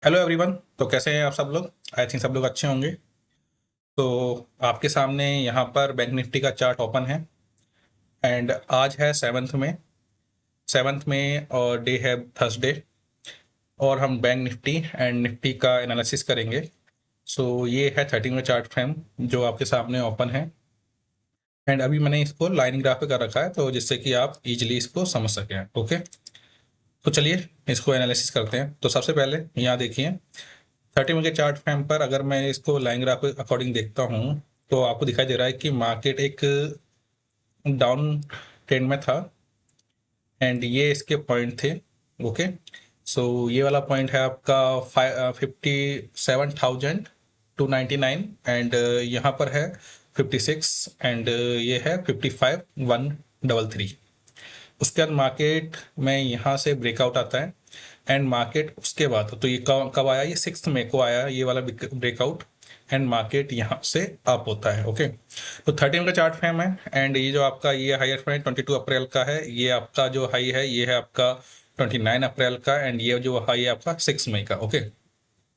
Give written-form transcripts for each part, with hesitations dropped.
Hello everyone. तो कैसे हैं आप सब लोग? आई थिंक सब लोग अच्छे होंगे। तो आपके सामने यहाँ पर बैंक निफ्टी का चार्ट ओपन है एंड आज है 7th में और डे है थर्सडे। और हम बैंक निफ्टी एंड निफ्टी का एनालिसिस करेंगे। सो ये है 13 में चार्ट फ्रेम जो आपके सामने ओपन है। एंड अभी मैंने इसको लाइन ग्राफ पे कर रखा है तो जिससे कि आप इजीली इसको समझ सकें। ओके, तो चलिए इसको एनालिसिस करते हैं। तो सबसे पहले यहाँ देखिए 30 के चार्ट फ्रेम पर अगर मैं इसको लाइन ग्राफ के अकॉर्डिंग देखता हूँ तो आपको दिखाई दे रहा है कि मार्केट एक डाउन ट्रेंड में था एंड ये इसके पॉइंट थे। ओके, सो ये वाला पॉइंट है आपका 57,299 एंड यहाँ पर है 56 एंड ये है 55,133। उसके बाद मार्केट में यहाँ से ब्रेकआउट आता है एंड मार्केट उसके बाद तो ये कब कब आया, ये 6 मई को आया ये वाला ब्रेकआउट एंड मार्केट यहाँ से अप होता है। ओके, तो 13 का चार्ट फ्रेम है एंड ये जो आपका ये हायर फ्रेम 22 अप्रैल का है, ये आपका जो हाई है ये है आपका 29 अप्रैल का एंड ये जो हाई है आपका 6 मई का। ओके,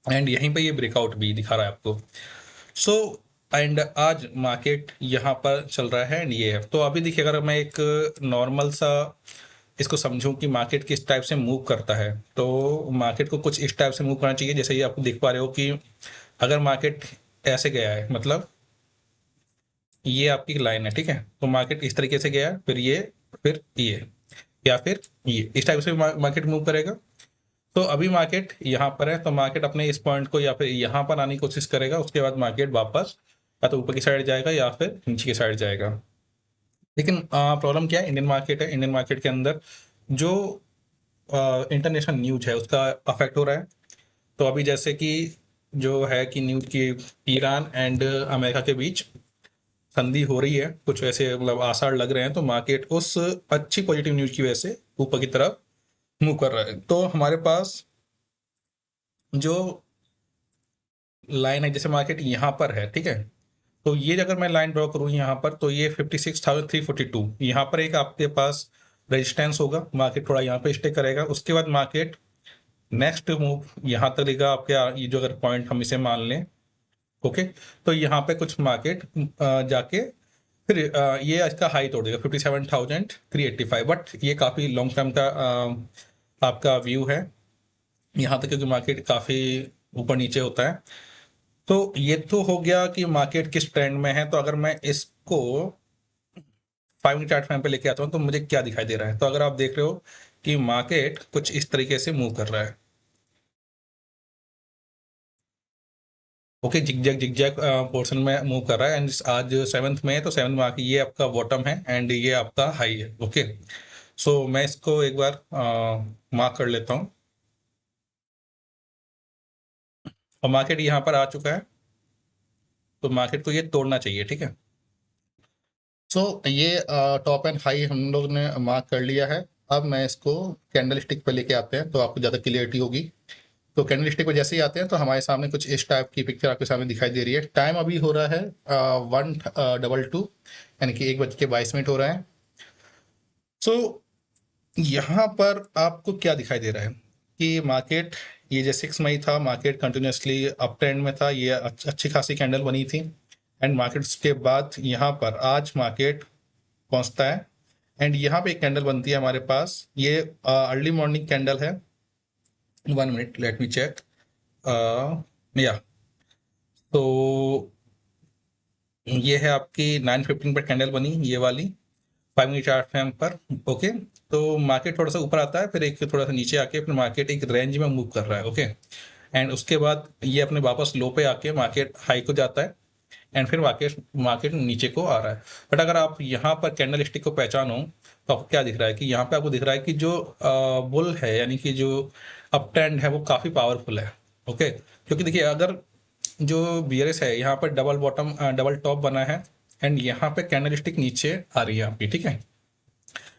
एंड यहीं पे ये ब्रेकआउट भी दिखा रहा है आपको। सो एंड आज मार्केट यहाँ पर चल रहा है एंड ये है। तो अभी देखिए अगर मैं एक नॉर्मल सा इसको समझूं कि मार्केट किस टाइप से मूव करता है तो मार्केट को कुछ इस टाइप से मूव करना चाहिए। जैसे ये आप देख पा रहे हो कि अगर मार्केट ऐसे गया है, मतलब ये आपकी लाइन है, ठीक है, तो मार्केट इस तरीके से गया फिर ये या फिर ये इस टाइप से मार्केट मूव करेगा। तो अभी मार्केट यहाँ पर है तो मार्केट अपने इस पॉइंट को या फिर यहाँ पर आने की कोशिश करेगा। उसके बाद मार्केट वापस या तो ऊपर की साइड जाएगा या फिर नीचे की साइड जाएगा। लेकिन प्रॉब्लम क्या है, इंडियन मार्केट है, इंडियन मार्केट के अंदर जो इंटरनेशनल न्यूज है उसका अफेक्ट हो रहा है। तो अभी जैसे कि जो है कि न्यूज की ईरान एंड अमेरिका के बीच संधि हो रही है, कुछ वैसे मतलब आसार लग रहे हैं, तो मार्केट उस अच्छी पॉजिटिव न्यूज की वजह से ऊपर की तरफ मूव कर रहा है। तो हमारे पास जो लाइन है, जैसे मार्केट यहाँ पर है, ठीक है, तो ये अगर मैं लाइन ड्रॉ करूँ यहाँ पर तो ये 56,342 यहाँ पर एक आपके पास रेजिस्टेंस होगा। मार्केट थोड़ा यहाँ पे स्टे करेगा, उसके बाद मार्केट नेक्स्ट मूव यहाँ तक लेगा आपके ये जो अगर पॉइंट हम इसे मान लें। ओके, तो यहाँ पे कुछ मार्केट जाके फिर ये इसका हाई तोड़ देगा 57,385। बट ये काफ़ी लॉन्ग टर्म का आपका व्यू है यहाँ तक, क्योंकि मार्केट काफ़ी ऊपर नीचे होता है। तो ये तो हो गया कि मार्केट किस ट्रेंड में है। तो अगर मैं इसको 5 मिनट चार्ट फ्रेम पे लेके आता हूँ तो मुझे क्या दिखाई दे रहा है। तो अगर आप देख रहे हो कि मार्केट कुछ इस तरीके से मूव कर रहा है। ओके, जिगजैग जिगजैग पोर्शन में मूव कर रहा है एंड आज 7th में है तो 7th में आके ये आपका बॉटम है एंड ये आपका हाई है। ओके, सो मैं इसको एक बार मार्क कर लेता हूँ और मार्केट यहाँ पर आ चुका है तो मार्केट को ये तोड़ना चाहिए, ठीक है। सो ये टॉप एंड हाई हम लोग ने मार्क कर लिया है। अब मैं इसको कैंडल स्टिक पे लेके आते हैं तो आपको ज़्यादा क्लियरिटी होगी। तो कैंडल स्टिक पे जैसे ही आते हैं तो हमारे सामने कुछ इस टाइप की पिक्चर आपके सामने दिखाई दे रही है। टाइम अभी हो रहा है 1:22 यानी कि 1:22 हो रहा है। सो यहाँ पर आपको क्या दिखाई दे रहा है कि मार्केट ये जो 6 मई था मार्केट कंटिन्यूसली अप ट्रेंड में था, ये अच्छी खासी कैंडल बनी थी एंड मार्केट के बाद यहाँ पर आज मार्केट पहुँचता है एंड यहाँ पे एक कैंडल बनती है हमारे पास। ये अर्ली मॉर्निंग कैंडल है। 1 मिनट, लेट मी चेक। या तो ये है आपकी 9:15 पर कैंडल बनी, ये वाली 5 मिनट चार्ट फ्रेम पर। ओके, तो मार्केट थोड़ा सा ऊपर आता है फिर एक थोड़ा सा नीचे आके फिर मार्केट एक रेंज में मूव कर रहा है। ओके, एंड उसके बाद ये अपने वापस लो पे आके मार्केट हाई को जाता है एंड फिर मार्केट मार्केट नीचे को आ रहा है। बट अगर आप यहाँ पर कैंडल स्टिक को पहचानो तो आपको क्या दिख रहा है कि यहाँ पे आपको दिख रहा है कि जो बुल है यानी कि जो अप ट्रेंड है वो काफ़ी पावरफुल है। ओके, क्योंकि देखिए अगर जो बियर्स है यहाँ पर डबल बॉटम डबल टॉप बना है एंड यहाँ पे कैंडल स्टिक नीचे आ रही है आपकी, ठीक है।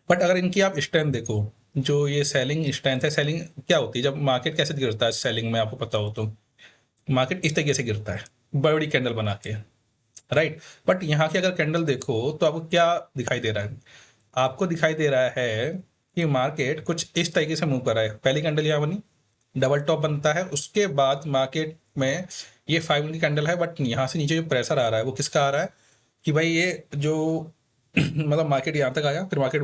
बट अगर इनकी आप स्ट्रेंथ देखो, जो ये सेलिंग स्ट्रेंथ है, सेलिंग क्या होती है जब मार्केट कैसे गिरता है सेलिंग में आपको पता हो तो मार्केट इस तरीके से गिरता है बड़ी बड़ी कैंडल बना के, राइट। बट यहाँ की अगर कैंडल देखो तो आपको क्या दिखाई दे रहा है, आपको दिखाई दे रहा है कि मार्केट कुछ इस तरीके से मूव कर रहा है। पहली कैंडल यहाँ बनी, डबल टॉप बनता है, उसके बाद मार्केट में ये 5 मिनट की कैंडल है, बट यहाँ से नीचे जो प्रेशर आ रहा है वो किसका आ रहा है कि भाई ये जो मतलब मार्केट यहाँ तक आया, फिर मार्केट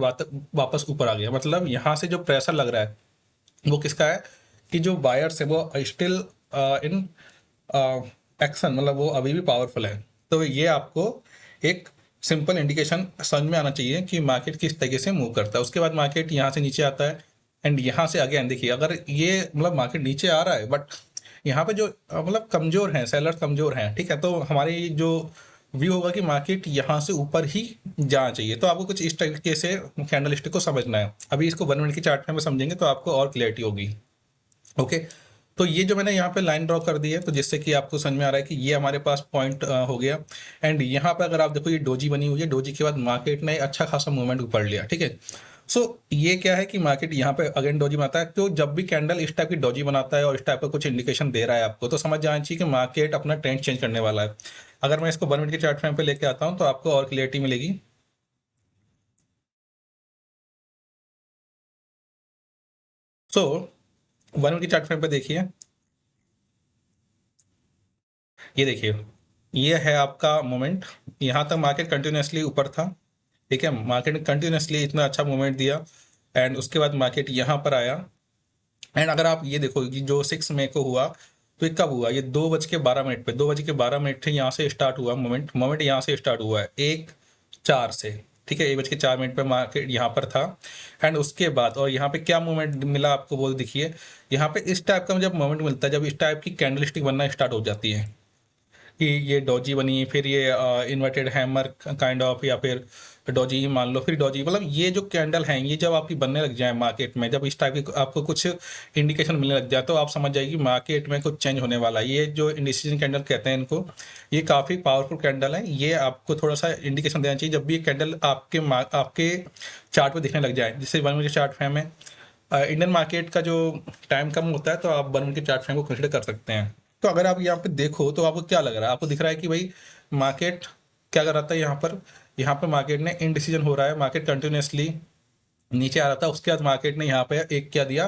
वापस ऊपर आ गया, मतलब यहाँ से जो प्रेशर लग रहा है वो किसका है कि जो बायर्स है वो स्टिल इन एक्शन, मतलब वो अभी भी पावरफुल है। तो ये आपको एक सिंपल इंडिकेशन समझ में आना चाहिए कि मार्केट किस तरीके से मूव करता है। उसके बाद मार्केट यहाँ से नीचे आता है एंड यहाँ से अगेन देखिए, अगर ये मतलब मार्केट नीचे आ रहा है बट यहाँ पे जो मतलब कमजोर हैं, सेलर कमजोर हैं, ठीक है, तो हमारी जो व्यू होगा कि मार्केट यहाँ से ऊपर ही जाना चाहिए। तो आपको कुछ इस तरीके से कैंडल स्टिक को समझना है। अभी इसको 1 मिनट की चार्ट में समझेंगे तो आपको और क्लियरिटी होगी। ओके, तो ये जो मैंने यहाँ पे लाइन ड्रॉ कर दी है, तो जिससे कि आपको समझ में आ रहा है कि ये हमारे पास पॉइंट हो गया। एंड यहाँ पे अगर आप देखो ये डोजी बनी हुई है, डोजी के बाद मार्केट ने अच्छा खासा मूवमेंट ऊपर लिया, ठीक है। सो ये क्या है कि मार्केट यहाँ पे अगेन डोजी बनाता है, तो जब भी कैंडल इस टाइप की डोजी बनाता है और इस टाइप का कुछ इंडिकेशन दे रहा है आपको, तो समझ जाना चाहिए कि मार्केट अपना ट्रेंड चेंज करने वाला है। अगर मैं इसको 1 मिनट के चार्ट फ्रेम पे लेके आता हूँ तो आपको और क्लियरिटी मिलेगी। सो 1 मिनट की चार्ट फ्रेम पे देखिए, ये देखिए, ये है आपका मोमेंट। यहाँ तक मार्केट कंटिन्यूसली ऊपर था, ठीक है, मार्केट ने कंटिन्यूसली इतना अच्छा मूवमेंट दिया एंड उसके बाद मार्केट यहाँ पर आया। एंड अगर आप ये देखो कि जो 6 मई को हुआ, तो ये कब हुआ, ये 2:12 पे, 2:12 से यहाँ से स्टार्ट हुआ मोमेंट, मोमेंट यहाँ से स्टार्ट हुआ है 1:04 से, ठीक है, 1:04 पे मार्केट यहाँ पर था। एंड उसके बाद और यहाँ पे क्या मूवमेंट मिला आपको वो देखिए, यहाँ पे इस टाइप का जब मूवमेंट मिलता है, जब इस टाइप की कैंडलस्टिक बनना स्टार्ट हो जाती है कि ये डॉजी बनी, फिर ये इन्वर्टेड हैमर काइंड ऑफ, या फिर डॉजी ही मान लो, फिर डॉजी, मतलब ये जो कैंडल हैं ये जब आपकी बनने लग जाए मार्केट में, जब इस टाइप की आपको कुछ इंडिकेशन मिलने लग जाए, तो आप समझ जाइए कि मार्केट में कुछ चेंज होने वाला है। ये जो इंडिसीजन कैंडल कहते हैं इनको, ये काफ़ी पावरफुल कैंडल है। ये आपको थोड़ा सा इंडिकेशन देना चाहिए जब भी ये कैंडल आपके चार्ट पे दिखने लग जाए। जैसे 1 मिनट चार्ट फ्रेम है, इंडियन मार्केट का जो टाइम कम होता है, तो आप 1 मिनट के चार्ट फ्रेम को कंसिडर कर सकते हैं। तो अगर आप यहाँ पे देखो तो आपको क्या लग रहा है, आपको दिख रहा है कि भाई मार्केट क्या कर रहा था यहाँ पर, यहाँ पर मार्केट ने इनडिसीजन हो रहा है, मार्केट कंटिन्यूसली नीचे आ रहा था, उसके बाद मार्केट ने यहाँ पे एक क्या दिया,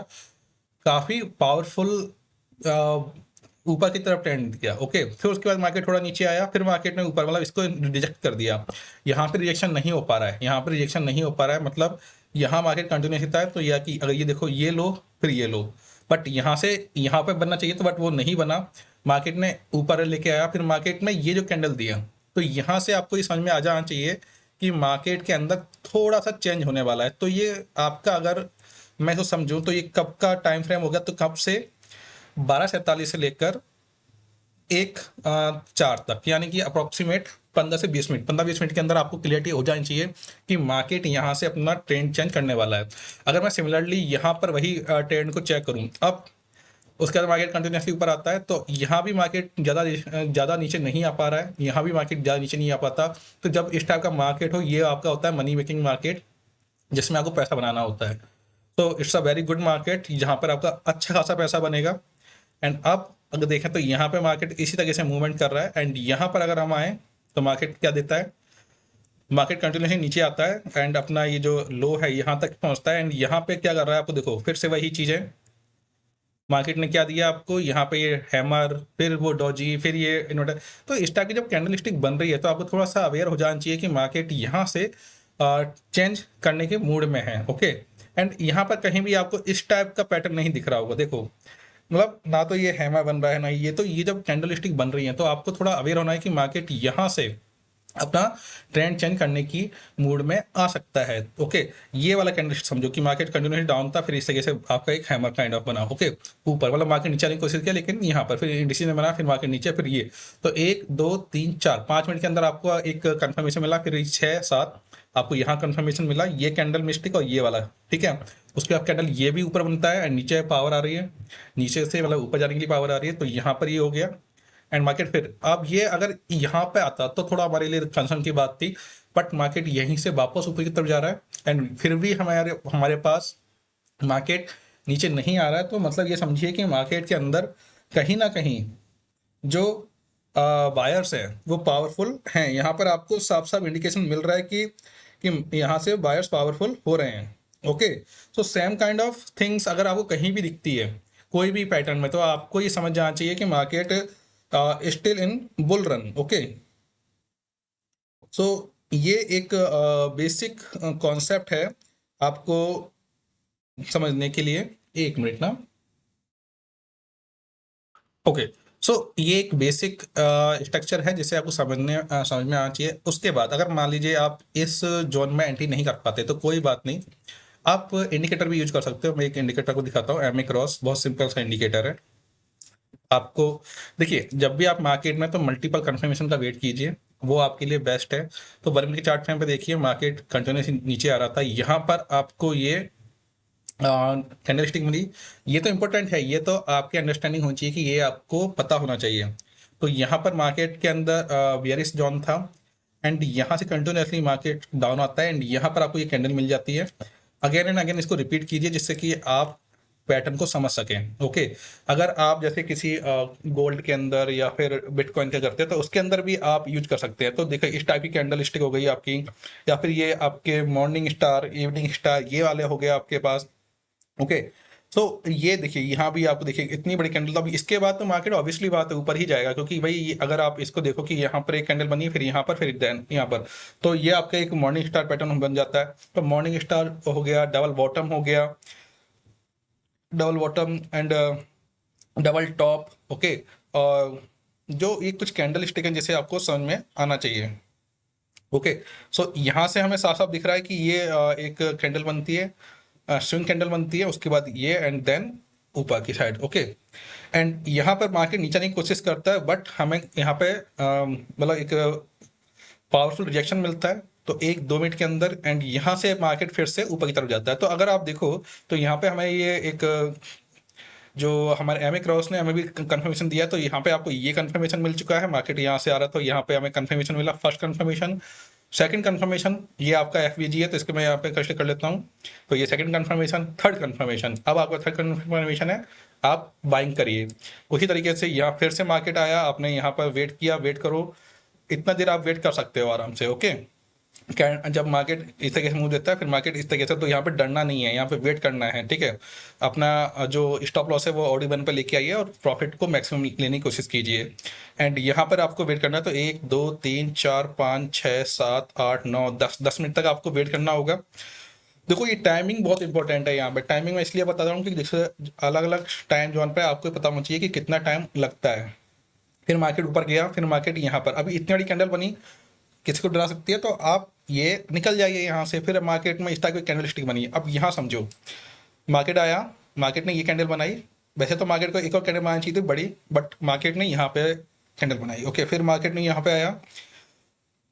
काफी पावरफुल ऊपर की तरफ ट्रेंड किया। ओके, फिर उसके बाद मार्केट थोड़ा नीचे आया, फिर मार्केट ने ऊपर, मतलब इसको रिजेक्ट कर दिया। यहाँ पे रिजेक्शन नहीं हो पा रहा है, यहाँ पे रिजेक्शन नहीं हो पा रहा है, मतलब यहाँ मार्केट कंटिन्यू होता है। तो यह कि अगर ये देखो ये लो फिर ये लो, बट यहाँ से यहाँ पे बनना चाहिए, तो बट वो नहीं बना, मार्केट ने ऊपर लेके आया, फिर मार्केट में ये जो कैंडल दिया, तो यहाँ से आपको ये समझ में आ जाना चाहिए कि मार्केट के अंदर थोड़ा सा चेंज होने वाला है। तो ये आपका, अगर मैं तो समझूं तो ये कब का टाइम फ्रेम होगा, तो कब से 12:47 से लेकर 1:04 तक, यानी कि अप्रोक्सीमेट 15 से 20 मिनट, 15-20 मिनट के अंदर आपको क्लियरिटी हो जानी चाहिए कि मार्केट यहाँ से अपना ट्रेंड चेंज करने वाला है। अगर मैं सिमिलरली यहाँ पर वही ट्रेंड को चेक करूँ, अब उसके बाद मार्केट कंटिन्यूसली ऊपर आता है, तो यहाँ भी मार्केट ज़्यादा नीचे नहीं आ पा रहा है, यहाँ भी मार्केट ज़्यादा नीचे नहीं आ पाता। तो जब इस टाइप का मार्केट हो, ये आपका होता है मनी मेकिंग मार्केट, जिसमें आपको पैसा बनाना होता है। तो it's a very good market जहाँ पर आपका अच्छा खासा पैसा बनेगा। एंड अब अगर देखें तो यहाँ पे मार्केट इसी तरीके से मूवमेंट कर रहा है, एंड यहाँ पर अगर हम आए तो मार्केट क्या देता है, मार्केट कंटिन्यूसली नीचे आता है एंड अपना ये जो लो है यहाँ तक पहुँचता है, एंड यहाँ पे क्या कर रहा है आपको देखो, फिर से वही चीज़ें, मार्केट ने क्या दिया आपको, यहाँ पे ये हैमर, फिर वो डॉजी, फिर ये इन्वर्टर। तो इस टाइप की जब कैंडलस्टिक बन रही है, तो आपको थोड़ा सा अवेयर हो जाना चाहिए कि मार्केट यहाँ से चेंज करने के मूड में है। ओके, एंड यहाँ पर कहीं भी आपको इस टाइप का पैटर्न नहीं दिख रहा होगा, देखो, मतलब ना तो ये हैमर बन रहा है ना ये, तो ये जब कैंडलस्टिक बन रही है, तो आपको थोड़ा अवेयर होना है कि मार्केट यहाँ से अपना ट्रेंड चेंज करने की मूड में आ सकता है। ओके, ये वाला कैंडल समझो कि मार्केट कंटिन्यूसली डाउन था, फिर इस तरीके से आपका एक हैमर काइंड ऑफ बना। ओके, ऊपर मतलब मार्केट नीचे आने की कोशिश किया, लेकिन यहाँ पर फिर डिसीजन बना, फिर मार्केट नीचे, फिर ये, तो 1 2 3 4 5 मिनट के अंदर आपको एक कंफर्मेशन मिला, फिर 6 7 आपको यहाँ कंफर्मेशन मिला, ये कैंडल मिस्टिक और ये वाला, ठीक है। उसके बाद कैंडल ये भी ऊपर बनता है एंड नीचे पावर आ रही है, नीचे से मतलब ऊपर जाने के लिए पावर आ रही है, तो यहाँ पर ये हो गया। एंड मार्केट फिर अब ये अगर यहाँ पे आता तो थोड़ा हमारे लिए कंसर्न की बात थी, बट मार्केट यहीं से वापस ऊपर की तरफ जा रहा है एंड फिर भी हमारे हमारे पास मार्केट नीचे नहीं आ रहा है। तो मतलब ये समझिए कि मार्केट के अंदर कहीं ना कहीं जो बायर्स हैं वो पावरफुल हैं। यहाँ पर आपको साफ साफ इंडिकेशन मिल रहा है कि यहाँ से बायर्स पावरफुल हो रहे हैं। Okay, so same kind of things अगर आपको कहीं भी दिखती है, कोई भी पैटर्न में, तो आपको ये समझ जाना चाहिए कि market still in bull run. Okay, so ये एक बेसिक कॉन्सेप्ट है आपको समझने के लिए। एक मिनट ना। ओके, सो ये एक बेसिक स्ट्रक्चर है जिसे आपको समझ में आना चाहिए। उसके बाद अगर मान लीजिए आप इस जोन में एंट्री नहीं कर पाते तो कोई बात नहीं, आप इंडिकेटर भी यूज कर सकते हो। मैं एक इंडिकेटर को दिखाता हूँ, एमए क्रॉस, बहुत सिंपल सा इंडिकेटर है। आपको देखिए, जब भी आप मार्केट में तो मल्टीपल कंफर्मेशन का वेट कीजिए, वो आपके लिए बेस्ट है। तो 1 मिनट के चार्ट फ्रेम पे देखिए, मार्केट कंटिन्यूस नीचे आ रहा था, यहाँ पर आपको ये कैंडलस्टिक मिली। ये तो इंपॉर्टेंट है, ये तो आपकी अंडरस्टैंडिंग होनी चाहिए कि ये आपको पता होना चाहिए। तो यहाँ पर मार्केट के अंदर बियरिश जोन था, एंड यहाँ से कंटिन्यूसली मार्केट डाउन आता है, एंड यहाँ पर आपको ये कैंडल मिल जाती है। अगेन एंड अगेन इसको रिपीट कीजिए जिससे कि आप पैटर्न को समझ सकें। ओके, अगर आप जैसे किसी गोल्ड के अंदर या फिर बिटकॉइन का करते हैं तो उसके अंदर भी आप यूज कर सकते हैं। तो देखिए, इस टाइप की कैंडल स्टिक हो गई आपकी, या फिर ये आपके मॉर्निंग स्टार, इवनिंग स्टार, ये वाले हो गए आपके पास। ओके, तो ये देखिए, यहाँ भी आपको देखिए इतनी बड़ी कैंडल, तो अब इसके बाद तो मार्केट ऑब्वियसली बात है ऊपर ही जाएगा, क्योंकि भाई अगर आप इसको देखो कि यहाँ पर एक कैंडल बनी, फिर यहाँ पर, फिर देन यहाँ पर, तो ये आपका एक मॉर्निंग स्टार पैटर्न बन जाता है। तो मॉर्निंग स्टार हो गया, डबल बॉटम हो गया, double bottom and double top. Okay, और जो ये कुछ कैंडल स्टिक है जिसे आपको समझ में आना चाहिए। ओके, सो यहाँ से हमें साफ साफ दिख रहा है कि ये एक कैंडल बनती है, स्विंग कैंडल बनती है, उसके बाद ये, एंड देन ऊपर की साइड। ओके, एंड यहाँ पर मार्केट नीचे आने की कोशिश करता है, बट हमें यहाँ पे मतलब एक पावरफुल रिजेक्शन मिलता है, तो 1-2 मिनट के अंदर, एंड यहाँ से मार्केट फिर से ऊपर की तरफ जाता है। तो अगर आप देखो तो यहाँ पे हमें ये एक जो हमारे एमए क्रॉस ने हमें भी कंफर्मेशन दिया, तो यहाँ पे आपको ये कंफर्मेशन मिल चुका है, मार्केट यहाँ से आ रहा था, तो यहाँ पे हमें कंफर्मेशन मिला, फर्स्ट कंफर्मेशन। सेकंड कंफर्मेशन ये आपका एफवीजी है, तो इसको मैं यहाँ पे कर लेता हूँ। तो ये सेकंड कंफर्मेशन, थर्ड कंफर्मेशन, अब आपका थर्ड कंफर्मेशन है, आप बाइंग करिए। उसी तरीके से यहाँ फिर से मार्केट आया, आपने यहाँ पर वेट किया, वेट करो, इतना देर आप वेट कर सकते हो आराम से। ओके, जब मार्केट इस तरीके से मूव देता है, फिर मार्केट इस तरीके से, तो यहाँ पे डरना नहीं है, यहाँ पे वेट करना है। ठीक है, अपना जो स्टॉप लॉस है वो ऑडी वन पे लेके आइए और प्रॉफिट को मैक्सिमम लेने की कोशिश कीजिए। एंड यहाँ पर आपको वेट करना है, तो 1 2 3 4 5 6 7 8 9 10 मिनट तक आपको वेट करना होगा। देखो, ये टाइमिंग बहुत इंपॉर्टेंट है यहाँ पे। टाइमिंग मैं इसलिए बता रहा हूँ कि जैसे अलग अलग टाइम जोन पे आपको पता होना चाहिए कि कितना टाइम लगता है। फिर मार्केट ऊपर गया, फिर मार्केट यहाँ पर, अभी इतनी बड़ी कैंडल बनी, किसी को डरा सकती है, तो आप ये निकल जाइए यहाँ से। फिर मार्केट में इस तरह की कैंडल स्टिक बनी है। अब यहाँ समझो, मार्केट आया, मार्केट ने ये कैंडल बनाई, वैसे तो मार्केट को एक और कैंडल बनानी चाहिए थी बड़ी, बट मार्केट ने यहाँ पे कैंडल बनाई। ओके, फिर मार्केट ने यहाँ पे आया,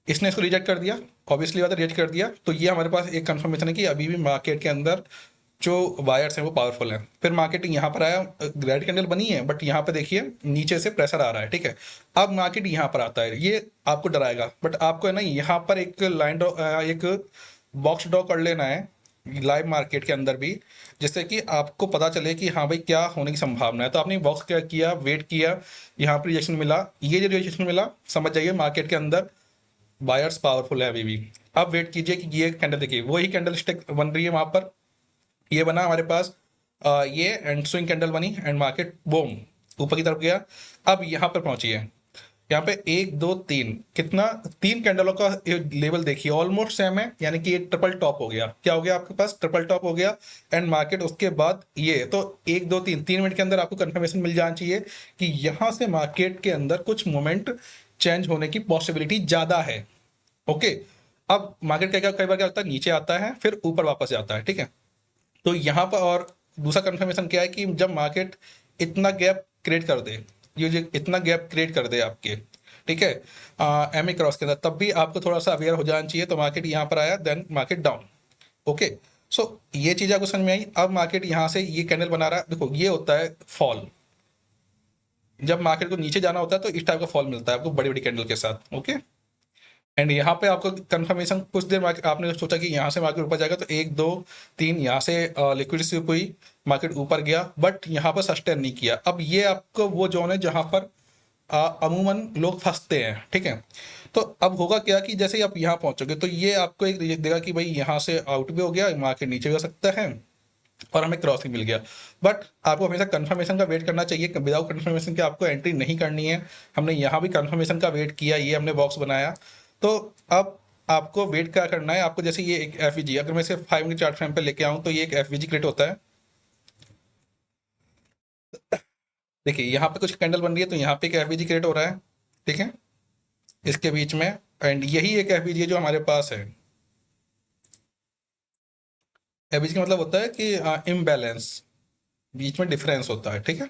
इसने इसको रिजेक्ट कर दिया, ऑब्वियसली बात है, रिजेक्ट कर दिया। तो ये हमारे पास एक कंफर्मेशन है कि अभी भी मार्केट के अंदर जो वायर्स हैं वो पावरफुल हैं। फिर मार्केट यहाँ पर आया, रेड कैंडल बनी है, बट यहाँ पे देखिए नीचे से प्रेशर आ रहा है। ठीक है, अब मार्केट यहाँ पर आता है, ये आपको डराएगा, बट आपको है ना यहाँ पर एक लाइन ड्रॉ, एक बॉक्स ड्रॉ कर लेना है लाइव मार्केट के अंदर भी, जिससे कि आपको पता चले कि हाँ भाई क्या होने की संभावना है। तो आपने बॉक्स क्या किया, वेट किया, यहाँ पर रिजेक्शन मिला, ये जो रिजेक्शन मिला, समझ जाइए मार्केट के अंदर बायर्स पावरफुल है अभी भी। अब वेट कीजिए कि ये कैंडल, देखिए वही कैंडल स्टिक बन रही है वहां पर, ये बना हमारे पास, ये एंड स्विंग कैंडल बनी, एंड मार्केट बूम ऊपर की तरफ गया। अब यहाँ पर पहुंची है, यहाँ पे 1 2 3, कितना, 3 कैंडलों का लेवल देखिए, ऑलमोस्ट सेम है, यानी कि ये ट्रिपल टॉप हो गया। क्या हो गया आपके पास, ट्रिपल टॉप हो गया। एंड मार्केट उसके बाद ये, तो 1 2 3 मिनट के अंदर आपको कंफर्मेशन मिल जाना चाहिए कि यहाँ से मार्केट के अंदर कुछ मोमेंट चेंज होने की पॉसिबिलिटी ज्यादा है। ओके, अब मार्केट क्या क्या कई बार क्या होता है, नीचे आता है फिर ऊपर वापस जाता है। ठीक है, तो यहाँ पर और दूसरा कंफर्मेशन क्या है कि जब मार्केट इतना गैप क्रिएट कर दे, ये जो इतना गैप क्रिएट कर दे आपके, ठीक है, एम ए क्रॉस के अंदर, तब भी आपको थोड़ा सा अवेयर हो जाना चाहिए। तो मार्केट यहाँ पर आया, then market down. Okay, so ये चीज आपको समझ में आई। अब मार्केट यहाँ से ये कैंडल बना रहा है, देखो ये होता है फॉल, जब मार्केट को नीचे जाना होता है तो इस टाइप का फॉल मिलता है आपको बड़ी बड़ी कैंडल के साथ। ओके, एंड यहाँ पे आपको कंफर्मेशन, कुछ देर मार्केट आपने सोचा कि यहाँ से मार्केट ऊपर जाएगा, तो 1 2 3 यहाँ से लिक्विडिटी स्विप हुई, मार्केट ऊपर गया, बट यहाँ पर सस्टेन नहीं किया। अब ये आपको वो जोन है जहाँ पर अमूमन लोग फंसते हैं। ठीक है, तो अब होगा क्या कि जैसे ही आप यहाँ पहुंचोगे तो ये आपको एक देगा कि भाई यहाँ से आउट भी हो गया, मार्केट नीचे भी हो सकता है, और हमें क्रॉसिंग मिल गया। बट आपको हमेशा कंफर्मेशन का वेट करना चाहिए, विदाउट कंफर्मेशन के आपको एंट्री नहीं करनी है। हमने यहाँ भी कंफर्मेशन का वेट किया, ये हमने बॉक्स बनाया। तो अब आपको वेट क्या करना है, आपको जैसे ये एक एफ अगर मैं इसे 5 मिनट चार्ट फ्रेम पे लेके आऊँ तो ये एक एफ क्रिएट होता है। देखिए यहाँ पे कुछ कैंडल बन रही है, तो यहाँ पे एक एफ क्रिएट हो रहा है, ठीक है, इसके बीच में। एंड यही एक एफ है जो हमारे पास है। एफ का मतलब होता है कि इम्बैलेंस, बीच में डिफरेंस होता है, ठीक है।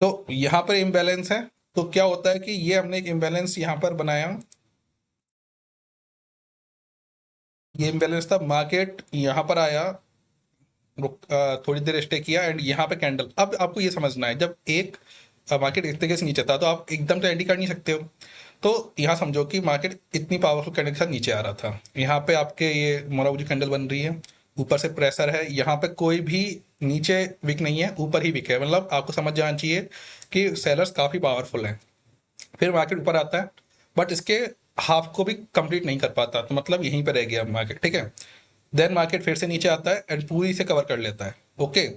तो यहाँ पर इम्बैलेंस है, तो क्या होता है कि ये हमने एक इम्बैलेंस यहाँ पर बनाया। ये इम्बैलेंस था, मार्केट यहाँ पर आया, थोड़ी देर स्टे किया एंड यहाँ पे कैंडल। अब आपको ये समझना है, जब एक मार्केट इस तरीके से नीचे था तो आप एकदम से एंट्री कर नहीं सकते हो। तो यहाँ समझो कि मार्केट इतनी पावरफुल कैंडल के साथ नीचे आ रहा था, यहाँ पे आपके ये मोराबूजी कैंडल बन रही है, ऊपर से प्रेशर है, यहाँ पे कोई भी नीचे विक नहीं है, ऊपर ही विक है। मतलब आपको समझ जाना चाहिए कि सेलर्स काफ़ी पावरफुल हैं। फिर मार्केट ऊपर आता है, बट इसके हाफ को भी कंप्लीट नहीं कर पाता, तो मतलब यहीं पर रह गया मार्केट, ठीक है। देन मार्केट फिर से नीचे आता है एंड पूरी से कवर कर लेता है, ओके।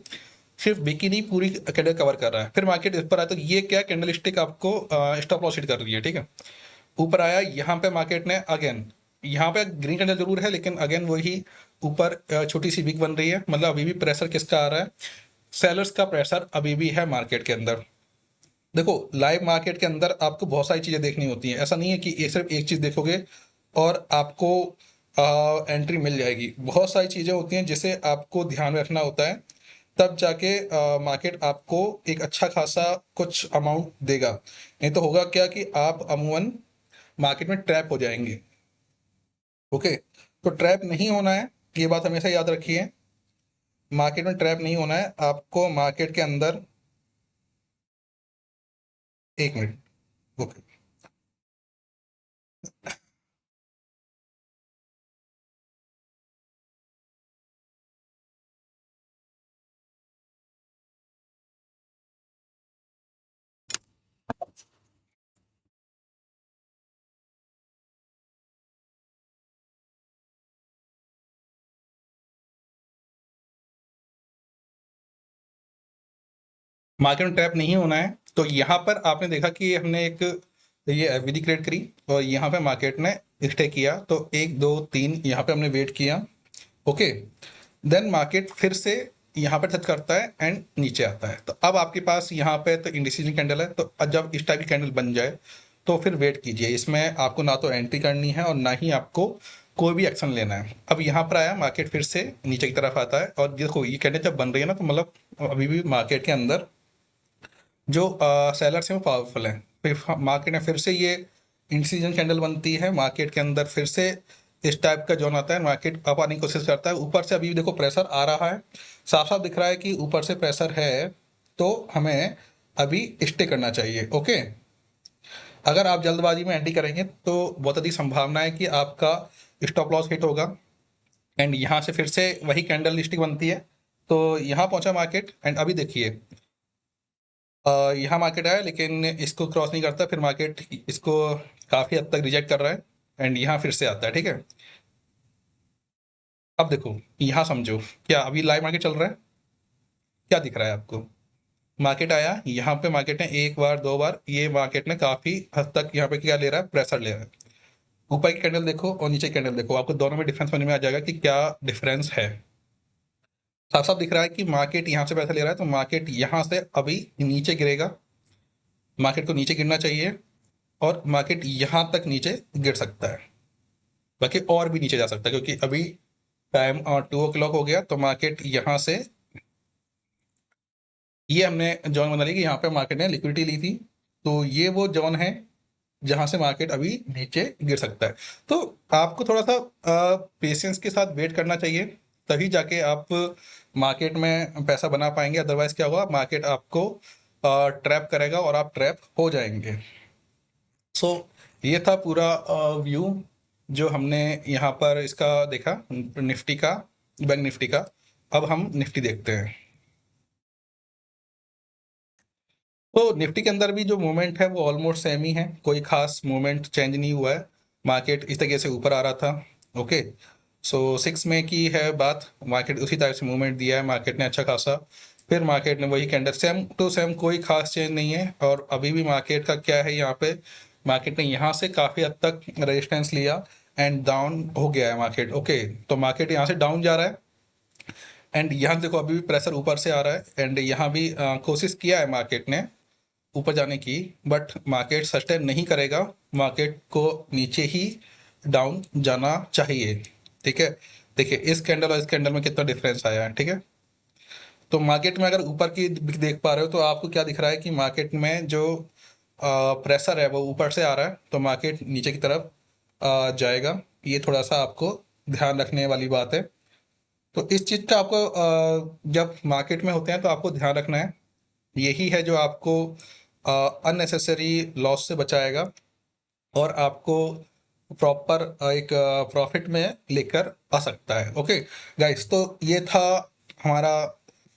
सिर्फ बिकिनी पूरी कैंडल कवर कर रहा है, फिर मार्केट ऊपर आता है, तो ये क्या कैंडल स्टिक आपको स्टॉप लॉस हिट कर रही है, ठीक है। ऊपर आया, यहाँ पे मार्केट ने अगेन, यहाँ पे ग्रीन कैंडल जरूर है लेकिन अगेन वही ऊपर छोटी सी विक बन रही है, मतलब अभी भी प्रेशर किसका आ रहा है, सेलर्स का प्रेशर अभी भी है मार्केट के अंदर। देखो लाइव मार्केट के अंदर आपको बहुत सारी चीजें देखनी होती हैं, ऐसा नहीं है कि एक सिर्फ एक चीज देखोगे और आपको एंट्री मिल जाएगी। बहुत सारी चीजें होती हैं जिसे आपको ध्यान में रखना होता है, तब जाके मार्केट आपको एक अच्छा खासा कुछ अमाउंट देगा। नहीं तो होगा क्या कि आप अमूमन मार्केट में ट्रैप हो जाएंगे, ओके। तो ट्रैप नहीं होना है, ये बात हमेशा याद रखिए। मार्केट में ट्रैप नहीं होना है आपको, मार्केट के अंदर, एक मिनट, ओके। मार्केट में ट्रैप नहीं होना है, तो यहाँ पर आपने देखा कि हमने एक ये एफवीडी क्रिएट करी और यहाँ पे मार्केट ने स्टे किया, तो 1 2 3 यहाँ पे हमने वेट किया, ओके। देन मार्केट फिर से यहाँ पर टच करता है एंड नीचे आता है, तो अब आपके पास यहाँ पे तो इंडिसीजन कैंडल है, तो अब जब इस टाइप की कैंडल बन जाए तो फिर वेट कीजिए, इसमें आपको ना तो एंट्री करनी है और ना ही आपको कोई भी एक्शन लेना है। अब यहाँ पर आया, मार्केट फिर से नीचे की तरफ आता है और देखो ये कैंडल जब बन रही है ना, तो मतलब अभी भी मार्केट के अंदर जो सेलर्स हैं वो पावरफुल हैं। फिर मार्केट में फिर से ये इंडिसीजन कैंडल बनती है, मार्केट के अंदर फिर से इस टाइप का जोन आता है, मार्केट अप आने की कोशिश करता है। ऊपर से अभी देखो प्रेशर आ रहा है, साफ साफ दिख रहा है कि ऊपर से प्रेशर है, तो हमें अभी स्टे करना चाहिए, ओके। अगर आप जल्दबाजी में एंट्री करेंगे तो बहुत अधिक संभावना है कि आपका स्टॉप लॉस हिट होगा एंड यहाँ से फिर से वही कैंडल लिस्टिंग बनती है। तो यहाँ पहुंचा मार्केट एंड अभी देखिए यहाँ मार्केट आया लेकिन इसको क्रॉस नहीं करता, फिर मार्केट इसको काफ़ी हद तक रिजेक्ट कर रहा है एंड यहाँ फिर से आता है, ठीक है। अब देखो यहाँ समझो, क्या अभी लाइव मार्केट चल रहा है, क्या दिख रहा है आपको, मार्केट आया, यहाँ पे मार्केट ने एक बार दो बार, ये मार्केट ने काफ़ी हद तक यहाँ पे क्या ले रहा है, प्रेशर ले रहा है। ऊपर की कैंडल देखो और नीचे की कैंडल देखो, आपको दोनों में डिफरेंस समझ में आ जाएगा कि क्या डिफरेंस है। साफ साफ दिख रहा है कि मार्केट यहाँ से पैसा ले रहा है, तो मार्केट यहाँ से अभी नीचे गिरेगा, मार्केट को नीचे गिरना चाहिए और मार्केट यहाँ तक नीचे गिर सकता है, बाकी और भी नीचे जा सकता है, क्योंकि अभी टाइम 2 o'clock हो गया, तो मार्केट यहाँ से, ये हमने जोन बना ली कि यहाँ पे मार्केट ने लिक्विडिटी ली थी, तो ये वो जोन है जहां से मार्केट अभी नीचे गिर सकता है। तो आपको थोड़ा सा पेशेंस के साथ वेट करना चाहिए, तभी जाके आप मार्केट में पैसा बना पाएंगे, अदरवाइज क्या होगा, मार्केट आपको ट्रैप करेगा और आप ट्रैप हो जाएंगे। सो ये था पूरा व्यू जो हमने यहाँ पर इसका देखा, निफ्टी का, बैंक निफ्टी का। अब हम निफ्टी देखते हैं। तो निफ्टी के अंदर भी जो मूवमेंट है वो ऑलमोस्ट सेम ही है, कोई खास मूवमेंट चेंज नहीं हुआ है, मार्केट इस तरीके से ऊपर आ रहा था, ओके। सो 6 में की है बात, मार्केट उसी टाइप से मूवमेंट दिया है मार्केट ने अच्छा खासा, फिर मार्केट ने वही कैंडल सेम टू सेम, कोई खास चेंज नहीं है। और अभी भी मार्केट का क्या है, यहाँ पे मार्केट ने यहाँ से काफ़ी हद तक रेजिस्टेंस लिया एंड डाउन हो गया है मार्केट। ओके, तो मार्केट यहाँ से डाउन जा रहा है एंड यहाँ देखो अभी भी प्रेशर ऊपर से आ रहा है एंड यहाँ भी कोशिश किया है मार्केट ने ऊपर जाने की, बट मार्केट सस्टेन नहीं करेगा, मार्केट को नीचे ही डाउन जाना चाहिए। ठीक है, देखिए इस कैंडल और इस कैंडल में कितना डिफरेंस आया है। ठीक है, तो मार्केट में अगर ऊपर की देख पा रहे हो तो आपको क्या दिख रहा है कि मार्केट में जो प्रेशर है वो ऊपर से आ रहा है, तो मार्केट नीचे की तरफ जाएगा। ये थोड़ा सा आपको ध्यान रखने वाली बात है। तो इस चीज़ का आपको जब मार्केट में होते हैं तो आपको ध्यान रखना है, यही है जो आपको अननेसेसरी लॉस से बचाएगा और आपको प्रॉपर एक प्रॉफिट में लेकर आ सकता है। ओके गाइस, तो ये था हमारा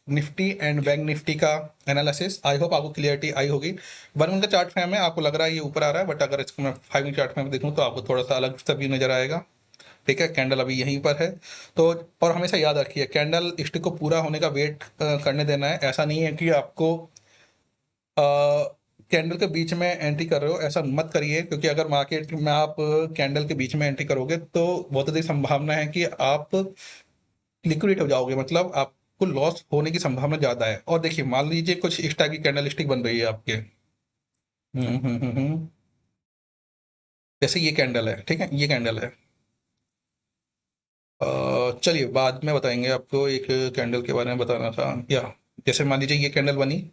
निफ्टी एंड बैंक निफ्टी का एनालिसिस। आई होप आपको क्लियरिटी आई होगी। 1 मिनट का चार्ट फ्रेम है, आपको लग रहा है ये ऊपर आ रहा है, बट अगर इसको मैं 5 मिनट चार्ट फ्रेम देखूँ तो आपको थोड़ा सा अलग सा व्यू नजर आएगा। ठीक है, कैंडल अभी यहीं पर है। तो और हमेशा याद रखिए, कैंडल स्टिक को पूरा होने का वेट करने देना है। ऐसा नहीं है कि आपको कैंडल के बीच में एंट्री कर रहे हो, ऐसा मत करिए, क्योंकि अगर मार्केट में आप कैंडल के बीच में एंट्री करोगे तो बहुत अधिक संभावना है कि आप लिक्विडेट हो जाओगे, मतलब आपको लॉस होने की संभावना ज़्यादा है। और देखिए मान लीजिए कुछ इस टाइप की कैंडल स्टिक बन रही है आपके, जैसे ये कैंडल है, ठीक है, ये कैंडल है। चलिए बाद में बताएंगे आपको, एक कैंडल के बारे में बताना था या जैसे मान लीजिए ये कैंडल बनी,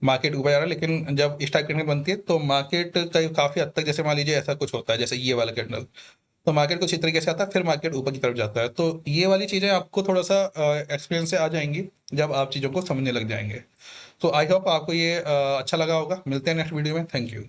मार्केट ऊपर जा रहा है, लेकिन जब इस टाइप की कैंडल बनती है तो मार्केट का काफ़ी हद तक, जैसे मान लीजिए ऐसा कुछ होता है जैसे ये वाला कैंडल, तो मार्केट कुछ इस तरीके से आता है, फिर मार्केट ऊपर की तरफ जाता है। तो ये वाली चीज़ें आपको थोड़ा सा एक्सपीरियंस से आ जाएंगी जब आप चीज़ों को समझने लग जाएंगे। तो आई होप आपको ये अच्छा लगा होगा। मिलते हैं नेक्स्ट वीडियो में। Thank you.